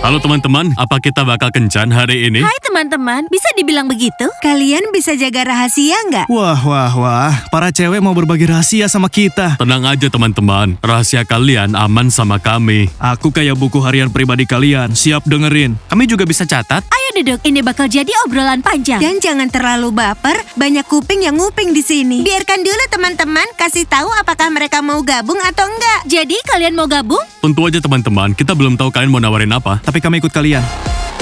Halo teman-teman, apa kita bakal kencan hari ini? Hai teman-teman, bisa dibilang begitu? Kalian bisa jaga rahasia nggak? Wah, para cewek mau berbagi rahasia sama kita. Tenang aja teman-teman, rahasia kalian aman sama kami. Aku kayak buku harian pribadi kalian, siap dengerin. Kami juga bisa catat. Ayo duduk, ini bakal jadi obrolan panjang. Dan jangan terlalu baper, banyak kuping yang nguping di sini. Biarkan dulu teman-teman kasih tahu apakah mereka mau gabung atau enggak. Jadi kalian mau gabung? Tentu aja teman-teman, kita belum tahu kalian mau nawarin apa. Tapi kami ikut kalian.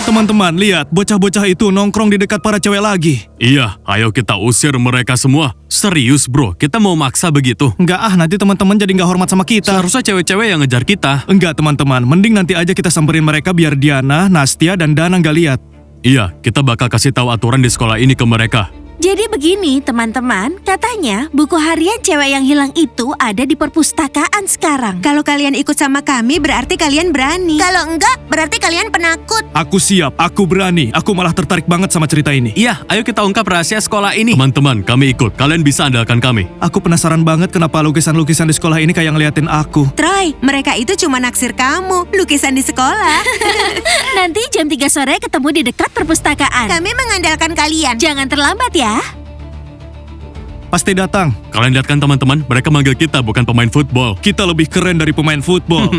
Teman-teman, lihat, bocah-bocah itu nongkrong di dekat para cewek lagi. Iya, ayo kita usir mereka semua. Serius bro, kita mau maksa begitu? Enggak nanti teman-teman jadi nggak hormat sama kita. Seharusnya cewek-cewek yang ngejar kita. Enggak teman-teman, mending nanti aja kita samperin mereka biar Diana, Nastia, dan Dana nggak lihat. Iya, kita bakal kasih tahu aturan di sekolah ini ke mereka. Jadi begini teman-teman, katanya buku harian cewek yang hilang itu ada di perpustakaan sekarang. Kalau kalian ikut sama kami berarti kalian berani. Kalau enggak berarti kalian penakut. Aku siap, aku berani. Aku malah tertarik banget sama cerita ini. Iya, ayo kita ungkap rahasia sekolah ini. Teman-teman, kami ikut. Kalian bisa andalkan kami. Aku penasaran banget kenapa lukisan-lukisan di sekolah ini kayak ngeliatin aku. Troy, mereka itu cuma naksir kamu. Lukisan di sekolah. Nanti jam 3 sore ketemu di dekat perpustakaan. Kami mengandalkan kalian. Jangan terlambat ya. Pasti datang. Kalian lihat kan teman-teman, mereka manggil kita bukan pemain football. Kita lebih keren dari pemain football.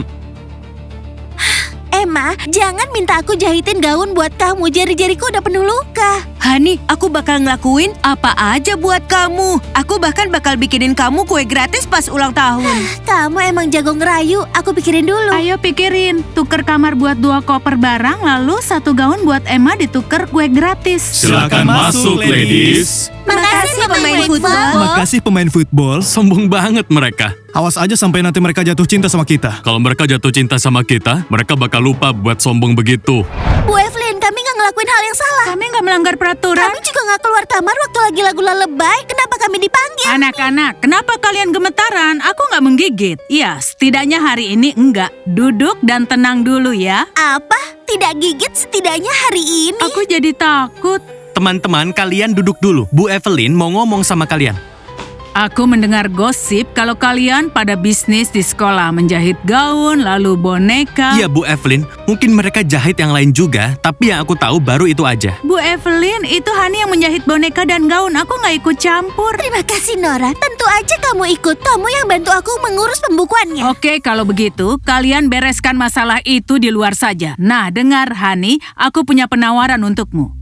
Emma, jangan minta aku jahitin gaun buat kamu. Jari-jariku udah penuh luka. Hani, aku bakal ngelakuin apa aja buat kamu. Aku bahkan bakal bikinin kamu kue gratis pas ulang tahun. Kamu emang jago ngerayu. Aku pikirin dulu. Ayo pikirin, tuker kamar buat 2 koper barang, lalu 1 gaun buat Emma dituker kue gratis. Silakan masuk, ladies. Makasih pemain football. Makasih pemain football. Sombong banget mereka. Awas aja sampai nanti mereka jatuh cinta sama kita. Kalau mereka jatuh cinta sama kita, mereka bakal lupa buat sombong begitu. Bu Evelyn, kami nggak ngelakuin hal yang salah. Kami nggak melanggar peraturan. Kami juga nggak keluar kamar waktu lagi lagu Lullaby. Kenapa kami dipanggil? Anak-anak, kenapa kalian gemetaran? Aku nggak menggigit. Iya, setidaknya hari ini enggak. Duduk dan tenang dulu ya. Apa? Tidak gigit setidaknya hari ini? Aku jadi takut. Teman-teman, kalian duduk dulu. Bu Evelyn mau ngomong sama kalian. Aku mendengar gosip kalau kalian pada bisnis di sekolah menjahit gaun, lalu boneka. Iya, Bu Evelyn. Mungkin mereka jahit yang lain juga, tapi yang aku tahu baru itu aja. Bu Evelyn, itu Hani yang menjahit boneka dan gaun. Aku nggak ikut campur. Terima kasih Nora. Tentu aja kamu ikut. Kamu yang bantu aku mengurus pembukuannya. Oke, kalau begitu, kalian bereskan masalah itu di luar saja. Nah, dengar Hani, aku punya penawaran untukmu.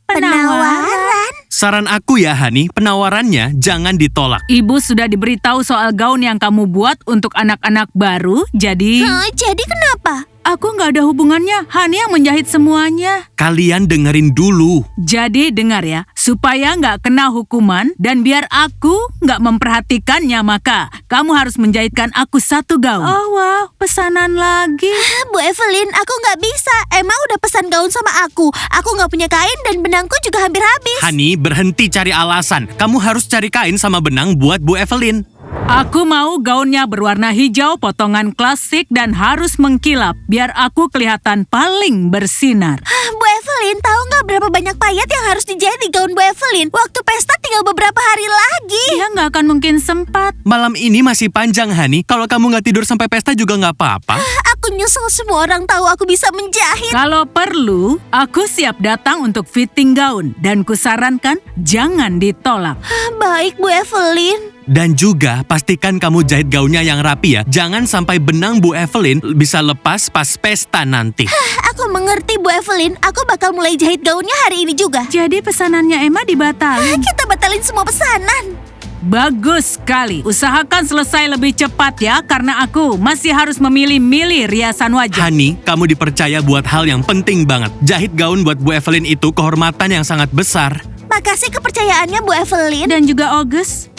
Penawaran? Saran aku ya, Hani, penawarannya jangan ditolak. Ibu sudah diberitahu soal gaun yang kamu buat untuk anak-anak baru, jadi... Jadi kenapa? Aku nggak ada hubungannya, Hani yang menjahit semuanya. Kalian dengerin dulu. Jadi dengar ya, supaya nggak kena hukuman dan biar aku nggak memperhatikannya, maka kamu harus menjahitkan aku 1 gaun. Oh wow, pesanan lagi. Bu Evelyn, aku nggak bisa. Emma udah pesan gaun sama aku. Aku nggak punya kain dan benangku juga hampir habis. Hani, berhenti cari alasan. Kamu harus cari kain sama benang buat Bu Evelyn. Aku mau gaunnya berwarna hijau, potongan klasik dan harus mengkilap, biar aku kelihatan paling bersinar. Bu Evelyn, tahu nggak berapa banyak payet yang harus dijahit di gaun Bu Evelyn? Waktu pesta tinggal beberapa hari lagi. Dia nggak akan mungkin sempat. Malam ini masih panjang, Hani. Kalau kamu nggak tidur sampai pesta juga nggak apa-apa. Aku nyesel semua orang tahu aku bisa menjahit. Kalau perlu, aku siap datang untuk fitting gaun. Dan kusarankan, jangan ditolak. Baik, Bu Evelyn. Dan juga pastikan kamu jahit gaunnya yang rapi ya. Jangan sampai benang Bu Evelyn bisa lepas pas pesta nanti. Aku mengerti Bu Evelyn. Aku bakal mulai jahit gaunnya hari ini juga. Jadi pesanannya Emma dibatalin. Kita batalin semua pesanan. Bagus sekali. Usahakan selesai lebih cepat ya, karena aku masih harus memilih-milih riasan wajah. Hani, kamu dipercaya buat hal yang penting banget. Jahit gaun buat Bu Evelyn itu kehormatan yang sangat besar. Makasih kepercayaannya Bu Evelyn. Dan juga August.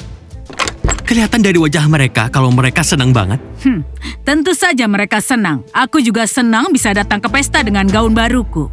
Kelihatan dari wajah mereka kalau mereka senang banget. Tentu saja mereka senang. Aku juga senang bisa datang ke pesta dengan gaun baruku.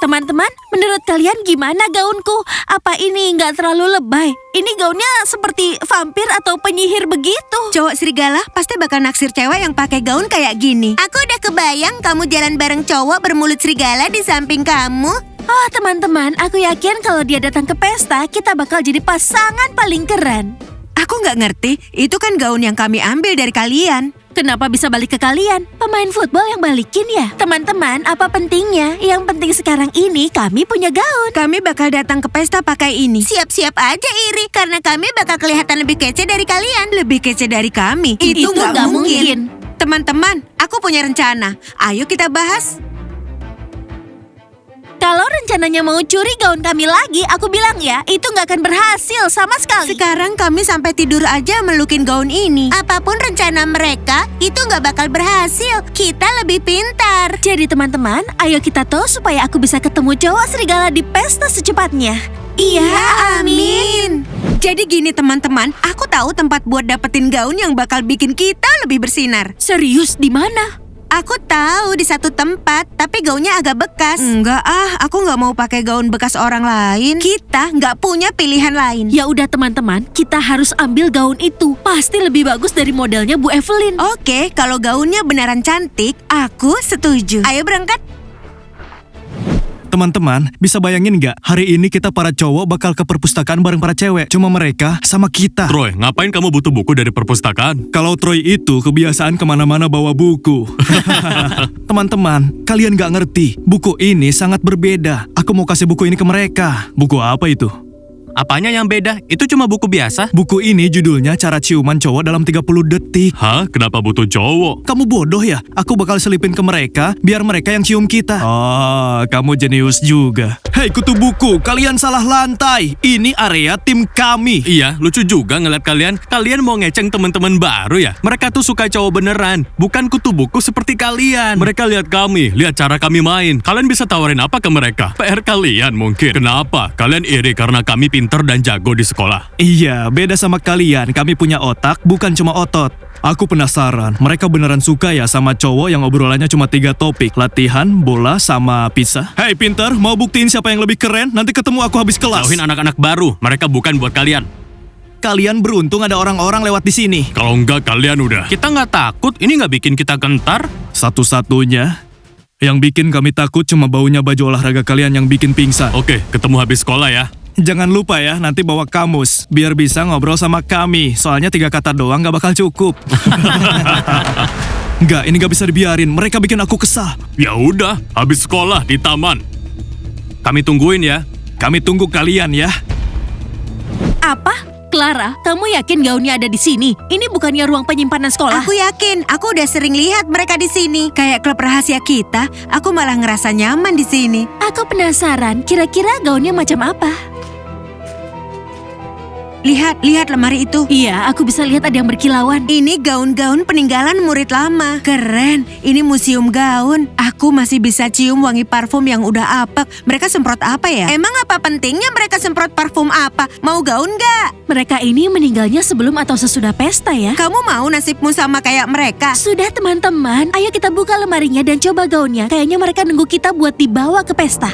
Teman-teman, menurut kalian gimana gaunku? Apa ini nggak terlalu lebay? Ini gaunnya seperti vampir atau penyihir begitu. Cowok serigala pasti bakal naksir cewek yang pakai gaun kayak gini. Aku udah kebayang kamu jalan bareng cowok bermulut serigala di samping kamu. Oh teman-teman, aku yakin kalau dia datang ke pesta, kita bakal jadi pasangan paling keren. Aku nggak ngerti, itu kan gaun yang kami ambil dari kalian. Kenapa bisa balik ke kalian? Pemain football yang balikin ya? Teman-teman, apa pentingnya? Yang penting sekarang ini kami punya gaun. Kami bakal datang ke pesta pakai ini. Siap-siap aja Iri, karena kami bakal kelihatan lebih kece dari kalian. Lebih kece dari kami? Itu nggak mungkin. Teman-teman, aku punya rencana. Ayo kita bahas. Kalau rencananya mau curi gaun kami lagi, aku bilang ya, itu nggak akan berhasil sama sekali. Sekarang kami sampai tidur aja melukin gaun ini. Apapun rencana mereka, itu nggak bakal berhasil. Kita lebih pintar. Jadi teman-teman, ayo kita tahu supaya aku bisa ketemu cowok serigala di pesta secepatnya. Iya, amin. Jadi gini teman-teman, aku tahu tempat buat dapetin gaun yang bakal bikin kita lebih bersinar. Serius, di mana? Aku tahu di satu tempat, tapi gaunnya agak bekas. Enggak aku nggak mau pakai gaun bekas orang lain. Kita nggak punya pilihan lain. Ya udah teman-teman, kita harus ambil gaun itu. Pasti lebih bagus dari modelnya Bu Evelyn. Oke, kalau gaunnya beneran cantik, aku setuju. Ayo berangkat. Teman-teman, bisa bayangin nggak? Hari ini kita para cowok bakal ke perpustakaan bareng para cewek. Cuma mereka sama kita. Troy, ngapain kamu butuh buku dari perpustakaan? Kalau Troy itu kebiasaan kemana-mana bawa buku. Teman-teman, kalian nggak ngerti. Buku ini sangat berbeda. Aku mau kasih buku ini ke mereka. Buku apa itu? Apanya yang beda? Itu cuma buku biasa. Buku ini judulnya Cara Ciuman Cowok dalam 30 Detik. Hah? Kenapa butuh cowok? Kamu bodoh ya? Aku bakal selipin ke mereka, biar mereka yang cium kita. Oh, kamu jenius juga. Hei kutu buku, kalian salah lantai. Ini area tim kami. Iya, lucu juga ngeliat kalian. Kalian mau ngeceng teman-teman baru ya? Mereka tuh suka cowok beneran, bukan kutu buku seperti kalian. Mereka lihat kami, lihat cara kami main. Kalian bisa tawarin apa ke mereka? PR kalian mungkin. Kenapa? Kalian iri karena kami pintar dan jago di sekolah. Iya, beda sama kalian. Kami punya otak, bukan cuma otot. Aku penasaran, mereka beneran suka ya sama cowok yang obrolannya cuma 3 topik. Latihan, bola, sama pizza. Hei pinter, mau buktiin siapa yang lebih keren? Nanti ketemu aku habis kelas. Jauhin anak-anak baru, mereka bukan buat kalian. Kalian beruntung ada orang-orang lewat di sini. Kalau enggak kalian udah. Kita nggak takut, ini nggak bikin kita gentar. Satu-satunya yang bikin kami takut cuma baunya baju olahraga kalian yang bikin pingsan. Oke, ketemu habis sekolah ya. Jangan lupa ya, nanti bawa kamus. Biar bisa ngobrol sama kami. Soalnya 3 kata doang gak bakal cukup. Enggak, ini gak bisa dibiarin. Mereka bikin aku kesal. Ya udah, habis sekolah di taman. Kami tungguin ya. Kami tunggu kalian ya. Apa? Clara, kamu yakin gaunnya ada di sini? Ini bukannya ruang penyimpanan sekolah. Aku yakin, aku udah sering lihat mereka di sini. Kayak klub rahasia kita, aku malah ngerasa nyaman di sini. Aku penasaran, kira-kira gaunnya macam apa? Lihat lemari itu. Iya, aku bisa lihat ada yang berkilauan. Ini gaun-gaun peninggalan murid lama. Keren, ini museum gaun. Aku masih bisa cium wangi parfum yang udah apek. Mereka semprot apa ya? Emang apa pentingnya mereka semprot parfum apa? Mau gaun gak? Mereka ini meninggalnya sebelum atau sesudah pesta ya? Kamu mau nasibmu sama kayak mereka? Sudah teman-teman, ayo kita buka lemarinya dan coba gaunnya. Kayaknya mereka nunggu kita buat dibawa ke pesta.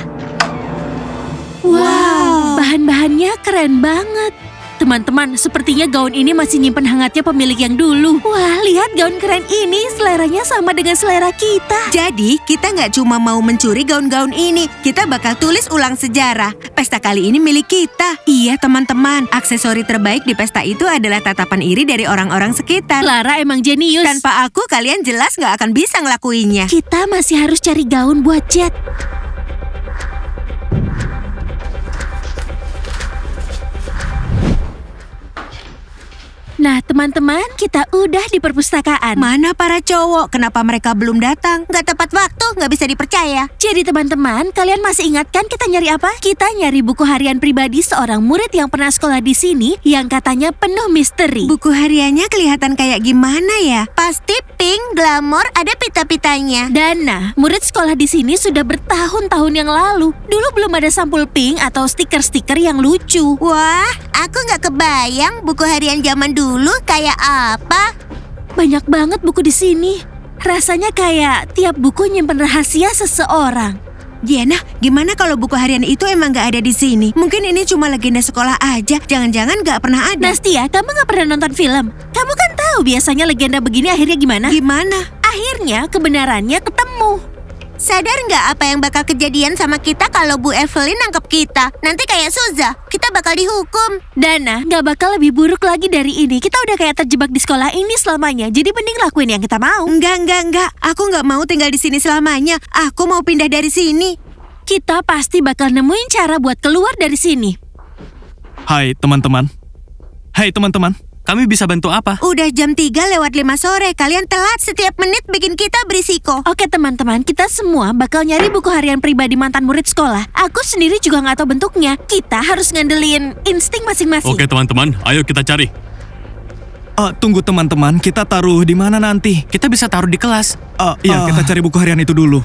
Wow, bahan-bahannya keren banget. Teman-teman, sepertinya gaun ini masih nyimpen hangatnya pemilik yang dulu. Wah, lihat gaun keren ini, seleranya sama dengan selera kita. Jadi, kita nggak cuma mau mencuri gaun-gaun ini, kita bakal tulis ulang sejarah. Pesta kali ini milik kita. Iya, teman-teman, aksesori terbaik di pesta itu adalah tatapan iri dari orang-orang sekitar. Clara emang jenius. Tanpa aku, kalian jelas nggak akan bisa ngelakuinnya. Kita masih harus cari gaun buat Jet. Nah, teman-teman, kita udah di perpustakaan. Mana para cowok? Kenapa mereka belum datang? Nggak tepat waktu, nggak bisa dipercaya. Jadi teman-teman, kalian masih ingat kan kita nyari apa? Kita nyari buku harian pribadi seorang murid yang pernah sekolah di sini yang katanya penuh misteri. Buku hariannya kelihatan kayak gimana ya? Pasti pink, glamor, ada pita-pitanya. Dana, murid sekolah di sini sudah bertahun-tahun yang lalu. Dulu belum ada sampul pink atau stiker-stiker yang lucu. Wah, aku nggak kebayang buku harian zaman dulu kayak apa. Banyak banget buku di sini. Rasanya kayak tiap buku nyimpen rahasia seseorang. Diana, gimana kalau buku harian itu emang nggak ada di sini? Mungkin ini cuma legenda sekolah aja. Jangan-jangan nggak pernah ada. Nastia, kamu nggak pernah nonton film? Kamu kan tahu biasanya legenda begini akhirnya gimana? Gimana? Akhirnya kebenarannya ketemu. Sadar nggak apa yang bakal kejadian sama kita kalau Bu Evelyn nangkep kita? Nanti kayak Suza, kita bakal dihukum. Dana, nggak bakal lebih buruk lagi dari ini. Kita udah kayak terjebak di sekolah ini selamanya. Jadi mending lakuin yang kita mau. Enggak. Aku nggak mau tinggal di sini selamanya. Aku mau pindah dari sini. Kita pasti bakal nemuin cara buat keluar dari sini. Hai teman-teman. Kami bisa bantu apa? Udah jam 3:05 sore. Kalian telat, setiap menit bikin kita berisiko. Oke teman-teman, kita semua bakal nyari buku harian pribadi mantan murid sekolah. Aku sendiri juga nggak tahu bentuknya. Kita harus ngandelin insting masing-masing. Oke teman-teman, ayo kita cari. Tunggu teman-teman, kita taruh di mana nanti? Kita bisa taruh di kelas. Iya, kita cari buku harian itu dulu.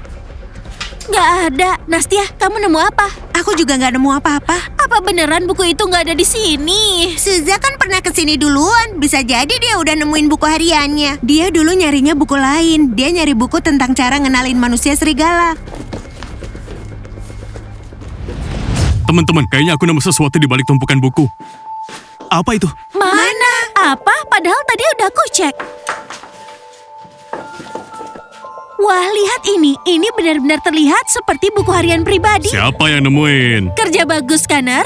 Nggak ada. Nastia, kamu nemu apa? Aku juga nggak nemu apa-apa. Apa beneran buku itu nggak ada di sini? Suza kan pernah kesini duluan. Bisa jadi dia udah nemuin buku hariannya. Dia dulu nyarinya buku lain. Dia nyari buku tentang cara ngenalin manusia serigala. Teman-teman, kayaknya aku nemu sesuatu di balik tumpukan buku. Apa itu? Mana? Apa? Padahal tadi udah aku cek. Wah, lihat ini. Ini benar-benar terlihat seperti buku harian pribadi. Siapa yang nemuin? Kerja bagus, Connor.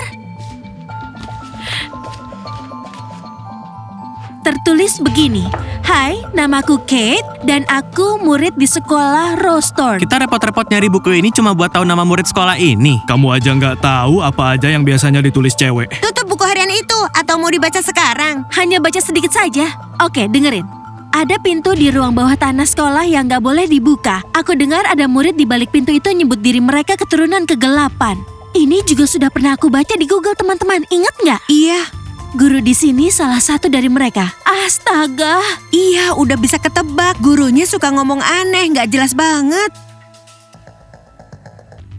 Tertulis begini. Hai, namaku Kate dan aku murid di sekolah Rosthorn. Kita repot-repot nyari buku ini cuma buat tahu nama murid sekolah ini. Kamu aja nggak tahu apa aja yang biasanya ditulis cewek. Tutup buku harian itu atau mau dibaca sekarang? Hanya baca sedikit saja. Oke, dengerin. Ada pintu di ruang bawah tanah sekolah yang gak boleh dibuka. Aku dengar ada murid di balik pintu itu nyebut diri mereka keturunan kegelapan. Ini juga sudah pernah aku baca di Google, teman-teman. Ingat nggak? Iya. Guru di sini salah satu dari mereka. Astaga. Iya, udah bisa ketebak. Gurunya suka ngomong aneh, nggak jelas banget.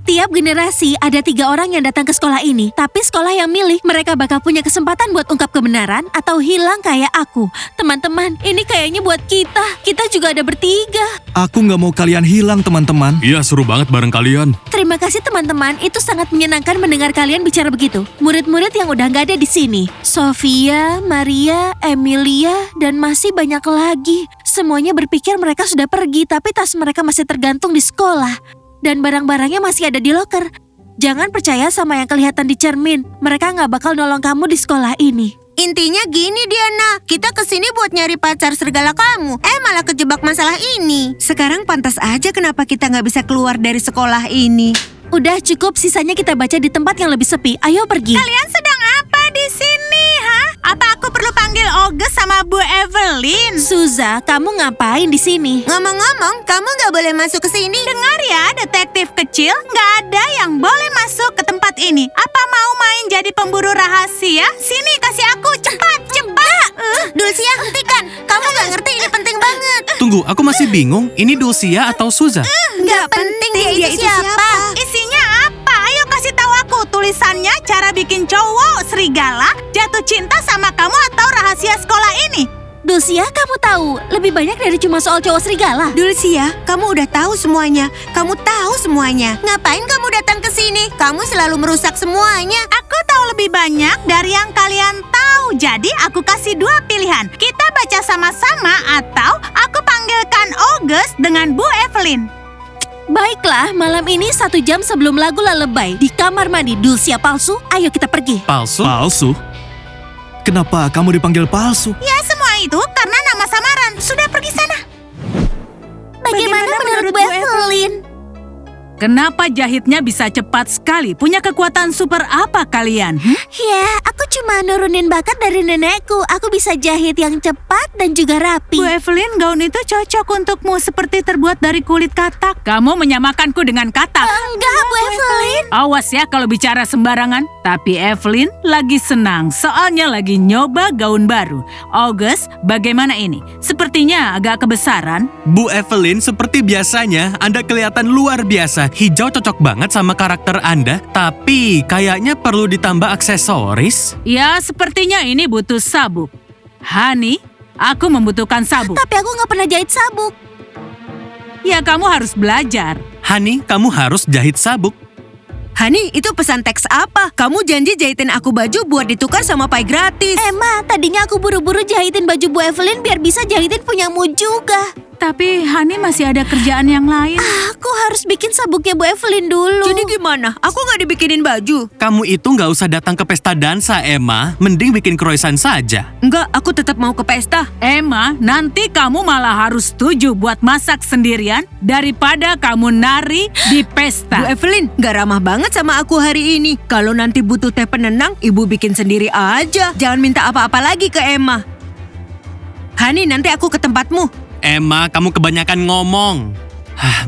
Tiap generasi ada 3 orang yang datang ke sekolah ini. Tapi sekolah yang milih, mereka bakal punya kesempatan buat ungkap kebenaran atau hilang kayak aku. Teman-teman, ini kayaknya buat kita. Kita juga ada bertiga. Aku nggak mau kalian hilang, teman-teman. Iya, seru banget bareng kalian. Terima kasih teman-teman, itu sangat menyenangkan mendengar kalian bicara begitu. Murid-murid yang udah nggak ada di sini. Sofia, Maria, Emilia, dan masih banyak lagi. Semuanya berpikir mereka sudah pergi, tapi tas mereka masih tergantung di sekolah. Dan barang-barangnya masih ada di loker. Jangan percaya sama yang kelihatan di cermin. Mereka nggak bakal nolong kamu di sekolah ini. Intinya gini, Diana. Kita kesini buat nyari pacar serigala kamu. Malah kejebak masalah ini. Sekarang pantas aja kenapa kita nggak bisa keluar dari sekolah ini. Udah cukup, sisanya kita baca di tempat yang lebih sepi. Ayo pergi. Kalian sedang apa di sini, ha? Apa aku perlu panggil August sama Bu Evelyn? Suza, kamu ngapain di sini? Ngomong-ngomong, kamu nggak boleh masuk ke sini. Dengar ya, detektif kecil, nggak ada yang boleh masuk ke tempat ini. Apa mau main jadi pemburu rahasia? Sini, kasih aku, cepat. Dulcia, hentikan. Kamu nggak ngerti, ini penting banget. Tunggu, aku masih bingung. Ini Dulcia atau Suza? Nggak penting dia itu siapa. Isinya apa? Ayo kasih tahu aku. Tulisannya cara bikin cowok serigala jatuh cinta sama kamu atau rahasia sekolah ini. Dulcia, kamu tahu lebih banyak dari cuma soal cowok serigala. Dulcia, kamu udah tahu semuanya. Kamu tahu semuanya. Ngapain kamu datang ke sini? Kamu selalu merusak semuanya. Aku tahu lebih banyak dari yang kalian tahu. Jadi aku kasih 2 pilihan. Kita baca sama-sama atau aku panggilkan August dengan Bu Evelyn. Baiklah, malam ini 1 jam sebelum lagu lalebay di kamar mandi Dulcia palsu. Ayo kita pergi. Palsu? Palsu? Kenapa kamu dipanggil palsu? Ya semua itu karena nama samaran. Sudah pergi sana. Bagaimana menurut Bu Evelyn? Kenapa jahitnya bisa cepat sekali? Punya kekuatan super apa kalian? Ya, aku cuma nurunin bakat dari nenekku. Aku bisa jahit yang cepat dan juga rapi. Bu Evelyn, gaun itu cocok untukmu seperti terbuat dari kulit katak. Kamu menyamakanku dengan katak. Enggak, Bu Evelyn. Awas ya kalau bicara sembarangan. Tapi Evelyn lagi senang, soalnya lagi nyoba gaun baru. August, bagaimana ini? Sepertinya agak kebesaran. Bu Evelyn, seperti biasanya, Anda kelihatan luar biasa. Hijau cocok banget sama karakter Anda, tapi kayaknya perlu ditambah aksesoris. Ya, sepertinya ini butuh sabuk. Honey, aku membutuhkan sabuk. Tapi aku nggak pernah jahit sabuk. Ya, kamu harus belajar. Honey, kamu harus jahit sabuk. Hani, itu pesan teks apa? Kamu janji jahitin aku baju buat ditukar sama pie gratis. Emma, tadinya aku buru-buru jahitin baju Bu Evelyn biar bisa jahitin punyamu juga. Tapi Honey masih ada kerjaan yang lain. Aku harus bikin sabuknya Bu Evelyn dulu. Jadi gimana? Aku nggak dibikinin baju. Kamu itu nggak usah datang ke pesta dansa, Emma. Mending bikin croissant saja. Enggak, aku tetap mau ke pesta. Emma, nanti kamu malah harus setuju buat masak sendirian daripada kamu nari di Bu pesta. Evelyn, nggak ramah banget sama aku hari ini. Kalau nanti butuh teh penenang, ibu bikin sendiri aja. Jangan minta apa-apa lagi ke Emma. Hani, nanti aku ke tempatmu. Emma, kamu kebanyakan ngomong.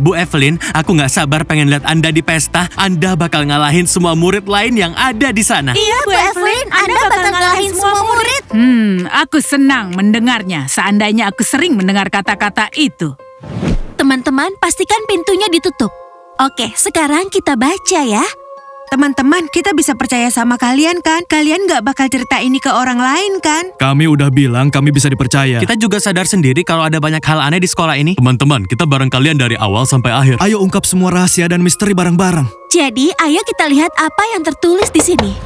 Bu Evelyn, aku nggak sabar pengen lihat Anda di pesta. Anda bakal ngalahin semua murid lain yang ada di sana. Iya, Bu Evelyn, Anda bakal ngalahin semua murid. Aku senang mendengarnya. Seandainya aku sering mendengar kata-kata itu. Teman-teman, pastikan pintunya ditutup. Oke, sekarang kita baca ya. Teman-teman, kita bisa percaya sama kalian kan? Kalian nggak bakal cerita ini ke orang lain kan? Kami udah bilang kami bisa dipercaya. Kita juga sadar sendiri kalau ada banyak hal aneh di sekolah ini. Teman-teman, kita bareng kalian dari awal sampai akhir. Ayo ungkap semua rahasia dan misteri bareng-bareng. Jadi, ayo kita lihat apa yang tertulis di sini.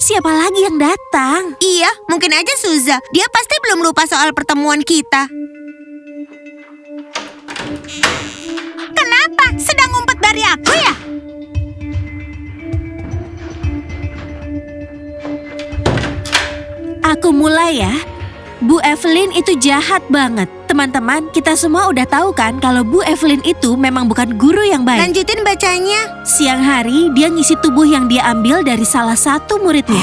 Siapa lagi yang datang? Iya, mungkin aja Suza. Dia pasti belum lupa soal pertemuan kita. Kenapa? Sedang ngumpet dari aku ya? Aku mulai ya. Bu Evelyn itu jahat banget. Teman-teman, kita semua udah tahu kan kalau Bu Evelyn itu memang bukan guru yang baik. Lanjutin bacanya. Siang hari, dia ngisi tubuh yang dia ambil dari salah satu muridnya.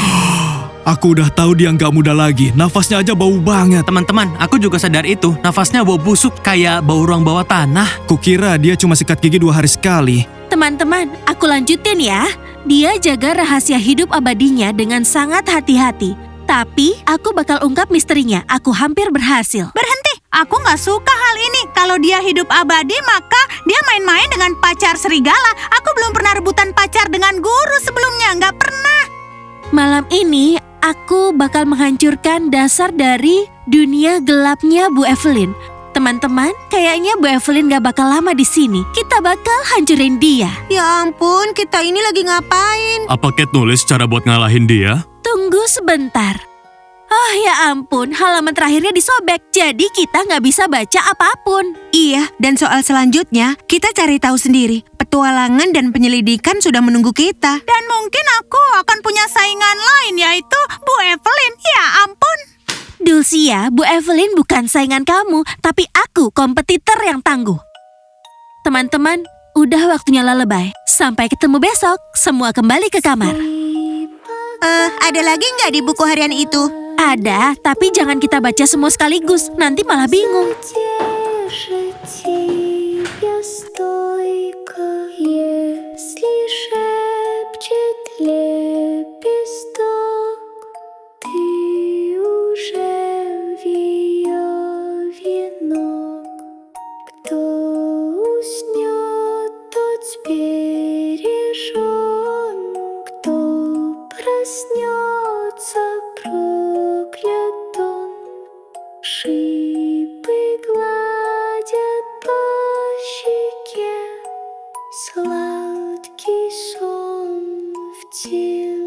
Aku udah tahu dia nggak muda lagi. Nafasnya aja bau banget. Teman-teman, aku juga sadar itu. Nafasnya bau busuk kayak bau ruang bawah tanah. Kukira dia cuma sikat gigi 2 hari sekali. Teman-teman, aku lanjutin ya. Dia jaga rahasia hidup abadinya dengan sangat hati-hati. Tapi, aku bakal ungkap misterinya. Aku hampir berhasil. Berhenti, aku nggak suka hal ini. Kalau dia hidup abadi, maka dia main-main dengan pacar serigala. Aku belum pernah rebutan pacar dengan guru sebelumnya, nggak pernah. Malam ini, aku bakal menghancurkan dasar dari dunia gelapnya Bu Evelyn. Teman-teman, kayaknya Bu Evelyn gak bakal lama di sini. Kita bakal hancurin dia. Ya ampun, kita ini lagi ngapain? Apa Cat nulis cara buat ngalahin dia? Tunggu sebentar. Oh ya ampun, halaman terakhirnya disobek. Jadi kita gak bisa baca apapun. Iya, dan soal selanjutnya, kita cari tahu sendiri. Petualangan dan penyelidikan sudah menunggu kita. Dan mungkin aku akan punya saingan lain, yaitu Bu Evelyn. Ya ampun. Dulcia, Bu Evelyn bukan saingan kamu, tapi aku kompetitor yang tangguh. Teman-teman, udah waktunya lullaby. Sampai ketemu besok, semua kembali ke kamar. Ada lagi nggak di buku harian itu? Ada, tapi jangan kita baca semua sekaligus, nanti malah bingung. Проснется проклят он, шипы гладят по щеке, сладкий сон в теле.